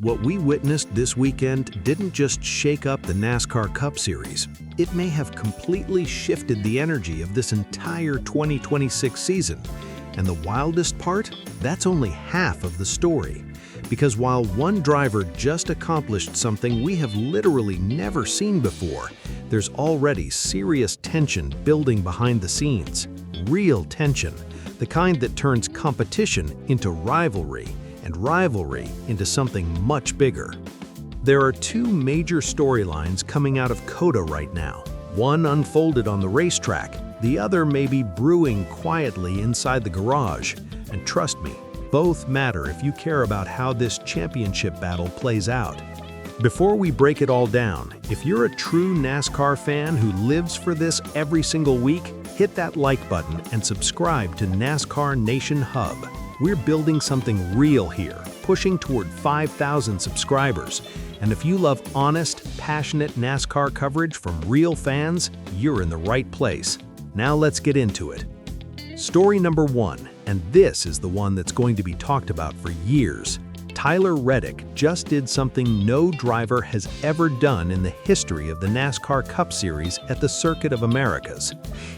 What we witnessed this weekend didn't just shake up the NASCAR Cup Series. It may have completely shifted the energy of this entire 2026 season. And the wildest part? That's only half of the story. Because while one driver just accomplished something we have literally never seen before, there's already serious tension building behind the scenes. Real tension, the kind that turns competition into rivalry, and rivalry into something much bigger. There are two major storylines coming out of COTA right now. One unfolded on the racetrack, the other may be brewing quietly inside the garage. And trust me, both matter if you care about how this championship battle plays out. Before we break it all down, if you're a true NASCAR fan who lives for this every single week, hit that like button and subscribe to NASCAR Nation Hub. We're building something real here, pushing toward 5,000 subscribers. And if you love honest, passionate NASCAR coverage from real fans, you're in the right place. Now let's get into it. Story number one, and this is the one that's going to be talked about for years. Tyler Reddick just did something no driver has ever done in the history of the NASCAR Cup Series at the Circuit of Americas.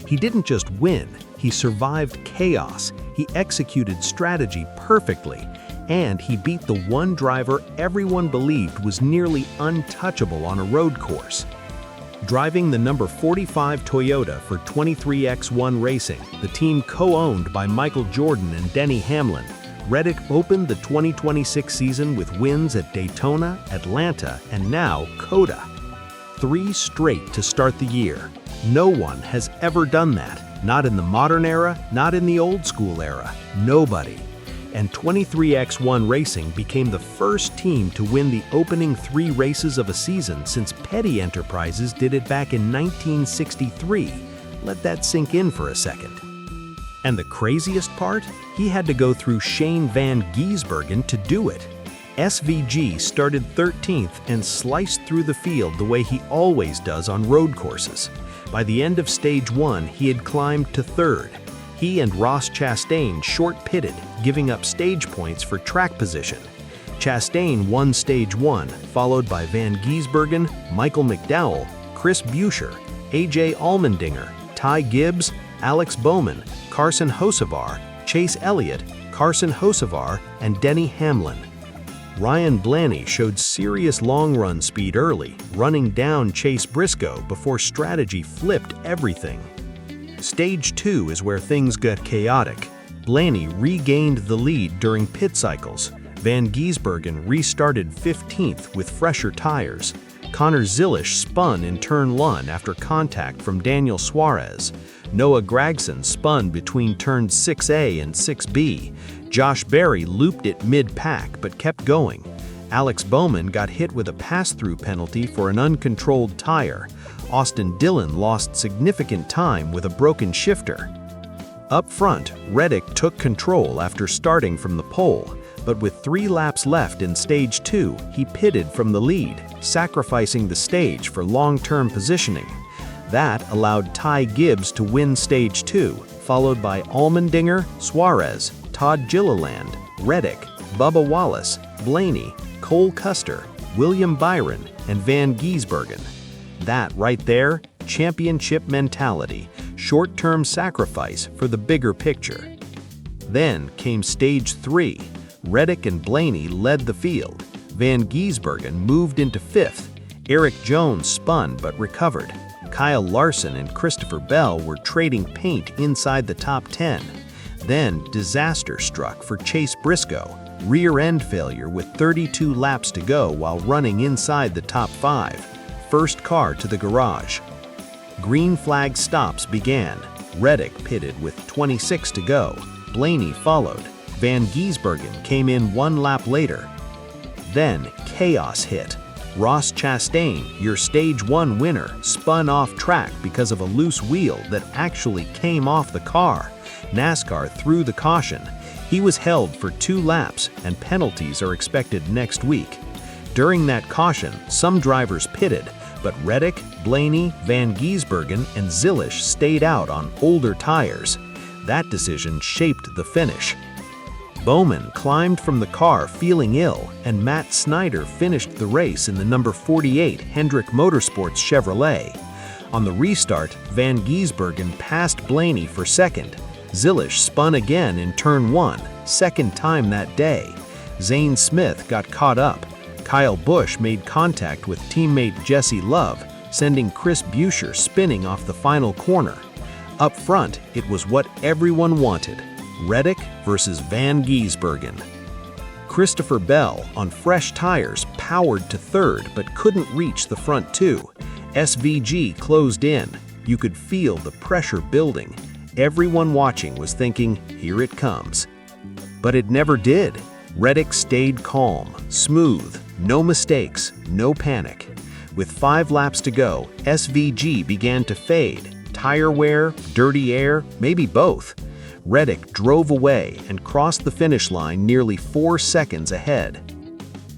He didn't just win, he survived chaos, he executed strategy perfectly, and he beat the one driver everyone believed was nearly untouchable on a road course. Driving the number 45 Toyota for 23X1 Racing, the team co-owned by Michael Jordan and Denny Hamlin, Reddick opened the 2026 season with wins at Daytona, Atlanta, and now COTA. 3 straight to start the year. No one has ever done that. Not in the modern era, not in the old school era. Nobody. And 23X1 Racing became the first team to win the opening 3 races of a season since Petty Enterprises did it back in 1963. Let that sink in for a second. And the craziest part? He had to go through Shane Van Gisbergen to do it. SVG started 13th and sliced through the field the way he always does on road courses. By the end of Stage 1, he had climbed to 3rd. He and Ross Chastain short-pitted, giving up stage points for track position. Chastain won Stage 1, followed by Van Gisbergen, Michael McDowell, Chris Buescher, AJ Allmendinger, Ty Gibbs, Alex Bowman, Carson Hocevar, Chase Elliott, Carson Hocevar, and Denny Hamlin. Ryan Blaney showed serious long-run speed early, running down Chase Briscoe before strategy flipped everything. Stage 2 is where things got chaotic. Blaney regained the lead during pit cycles. Van Gisbergen restarted 15th with fresher tires. Connor Zilisch spun in turn 1 after contact from Daniel Suarez. Noah Gragson spun between turns 6A and 6B. Josh Berry looped it mid-pack but kept going. Alex Bowman got hit with a pass-through penalty for an uncontrolled tire. Austin Dillon lost significant time with a broken shifter. Up front, Reddick took control after starting from the pole, but with 3 laps left in Stage 2, he pitted from the lead, sacrificing the stage for long-term positioning. That allowed Ty Gibbs to win Stage 2, followed by Allmendinger, Suarez, Todd Gilliland, Reddick, Bubba Wallace, Blaney, Cole Custer, William Byron, and Van Gisbergen. That right there, championship mentality, short-term sacrifice for the bigger picture. Then came Stage 3. Reddick and Blaney led the field. Van Gisbergen moved into 5th. Eric Jones spun but recovered. Kyle Larson and Christopher Bell were trading paint inside the top 10. Then disaster struck for Chase Briscoe. Rear-end failure with 32 laps to go while running inside the top 5. First car to the garage. Green flag stops began. Reddick pitted with 26 to go. Blaney followed. Van Gisbergen came in 1 lap later. Then chaos hit. Ross Chastain, your Stage 1 winner, spun off track because of a loose wheel that actually came off the car. NASCAR threw the caution. He was held for 2 laps and penalties are expected next week. During that caution, some drivers pitted, but Reddick, Blaney, Van Gisbergen, and Zilisch stayed out on older tires. That decision shaped the finish. Bowman climbed from the car feeling ill, and Matt Snyder finished the race in the number 48 Hendrick Motorsports Chevrolet. On the restart, Van Gisbergen passed Blaney for second. Zilisch spun again in turn 1, second time that day. Zane Smith got caught up. Kyle Busch made contact with teammate Jesse Love, sending Chris Buescher spinning off the final corner. Up front, it was what everyone wanted: Reddick versus Van Gisbergen. Christopher Bell, on fresh tires, powered to third but couldn't reach the front two. SVG closed in. You could feel the pressure building. Everyone watching was thinking, here it comes. But it never did. Reddick stayed calm, smooth, no mistakes, no panic. With 5 laps to go, SVG began to fade. Tire wear, dirty air, maybe both. Reddick drove away and crossed the finish line nearly 4 seconds ahead.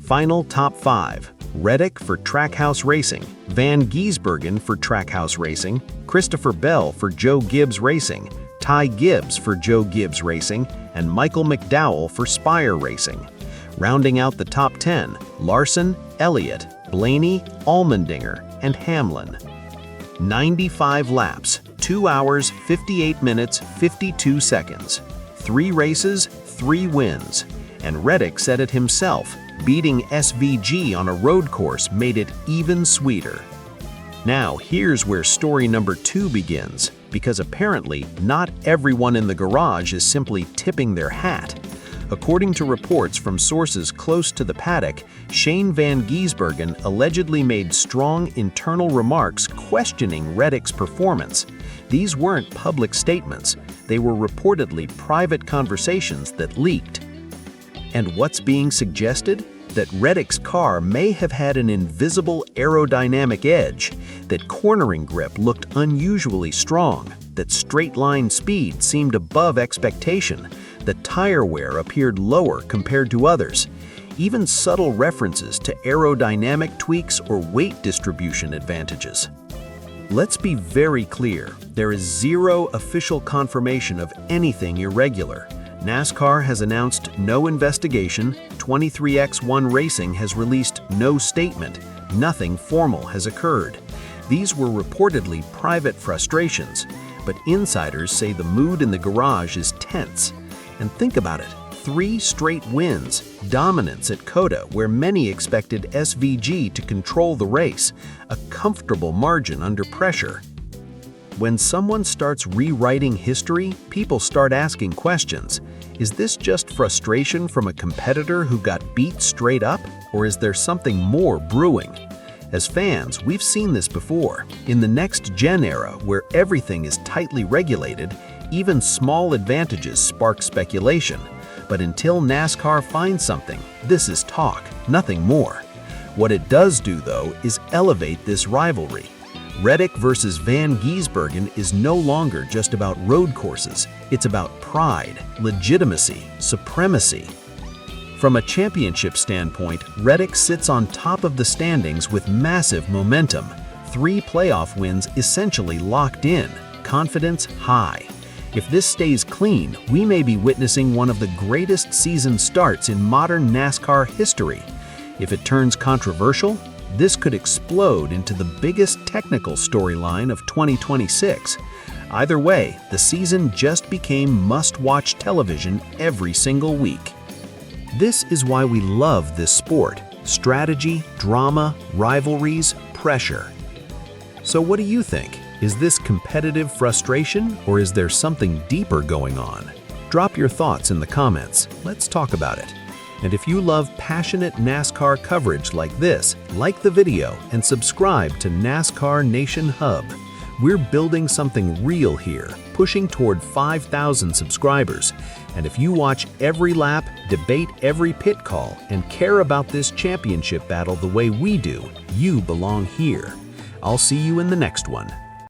Final top 5. Reddick for Trackhouse Racing, Van Gisbergen for Trackhouse Racing, Christopher Bell for Joe Gibbs Racing, Ty Gibbs for Joe Gibbs Racing, and Michael McDowell for Spire Racing. Rounding out the top 10, Larson, Elliott, Blaney, Allmendinger, and Hamlin. 95 laps, 2 hours, 58 minutes, 52 seconds. 3 races, 3 wins. And Reddick said it himself, beating SVG on a road course made it even sweeter. Now, here's where story number 2 begins, because apparently not everyone in the garage is simply tipping their hat. According to reports from sources close to the paddock, Shane Van Gisbergen allegedly made strong internal remarks questioning Reddick's performance. These weren't public statements, they were reportedly private conversations that leaked. And what's being suggested? That Reddick's car may have had an invisible aerodynamic edge, that cornering grip looked unusually strong, that straight-line speed seemed above expectation, that tire wear appeared lower compared to others, even subtle references to aerodynamic tweaks or weight distribution advantages. Let's be very clear, there is zero official confirmation of anything irregular. NASCAR has announced no investigation, 23x1 Racing has released no statement, nothing formal has occurred. These were reportedly private frustrations, but insiders say the mood in the garage is tense. And think about it, 3 straight wins, dominance at COTA where many expected SVG to control the race, a comfortable margin under pressure. When someone starts rewriting history, people start asking questions. Is this just frustration from a competitor who got beat straight up, or is there something more brewing? As fans, we've seen this before. In the next-gen era, where everything is tightly regulated, even small advantages spark speculation. But until NASCAR finds something, this is talk, nothing more. What it does do, though, is elevate this rivalry. Reddick versus Van Gisbergen is no longer just about road courses. It's about pride, legitimacy, supremacy. From a championship standpoint, Reddick sits on top of the standings with massive momentum. 3 playoff wins essentially locked in, confidence high. If this stays clean, we may be witnessing one of the greatest season starts in modern NASCAR history. If it turns controversial, this could explode into the biggest technical storyline of 2026. Either way, the season just became must-watch television every single week. This is why we love this sport: strategy, drama, rivalries, pressure. So what do you think? Is this competitive frustration, or is there something deeper going on? Drop your thoughts in the comments. Let's talk about it. And if you love passionate NASCAR coverage like this, like the video and subscribe to NASCAR Nation Hub. We're building something real here, pushing toward 5,000 subscribers. And if you watch every lap, debate every pit call, and care about this championship battle the way we do, you belong here. I'll see you in the next one.